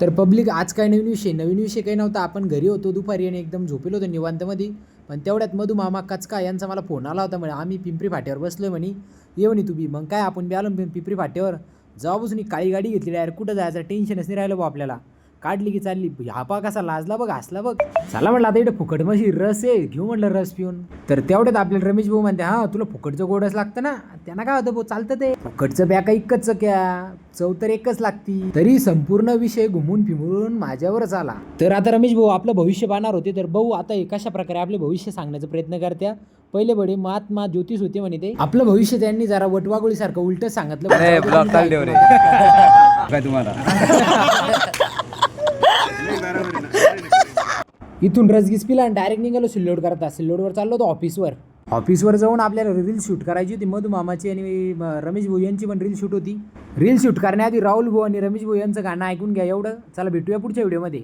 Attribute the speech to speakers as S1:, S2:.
S1: तर पब्लिक आज काय नवीन विषय काही नव्हता. आपण घरी होतो दुपारी आणि एकदम झोपेलो होतो निवांतमध्ये. पण तेवढ्यात मधू मामा कचका यांचा मला फोन आला होता. म्हणे आम्ही पिंपरी फाट्यावर बसलोय म्हणे, ये म्हणे तुम्ही. मग काय आपण बी आलो पिंपरी फाट्यावर. जेव्हापासून काळी गाडी घेतली डायरेक्ट कुठं जायचं टेन्शनच नाही राहिलं बा आपल्याला. काढली की चालली. हापा कसा लाजला बघ, हसला बघ. चला म्हटलं आता इकडे फुकट मशी रस आहे, घेऊ म्हटलं रस पिऊन. तर तेवढ्यात आपल्याला रमेश भाऊ म्हणते, हा तुला फुकटचं गोडच लागतं ना. त्यांना काय होतं भाऊ, चालतं ते फुकटचं बॅका इकच क्या, चव तर एकच लागती. तरी संपूर्ण विषय घुमून फिमून माझ्यावरच आला. तर आता रमेश भाऊ आपलं भविष्य पाहणार होते. तर भाऊ आता कशा प्रकारे आपले भविष्य सांगण्याचा प्रयत्न करत्या. पहिले बडे महात्मा ज्योतिष होते म्हणे ते. आपलं भविष्य त्यांनी जरा वटवागुळीसारखं उलट सांगितलं.
S2: काय तुम्हाला
S1: इथून रसगीस पिला आणि डायरेक्ट निघालो सिल्लोड करता. सिल्लोडवर चाललो होतो ऑफिसवर जाऊन आपल्याला रील शूट करायची होती. मधू मामाची आणि रमेश भाऊ यांची पण रील शूट होती. रील शूट करण्याआधी राहुल भाऊ आणि रमेश भाऊ यांचं गाणं ऐकून घ्या एवढं. चला भेटूया पुढच्या व्हिडिओमध्ये.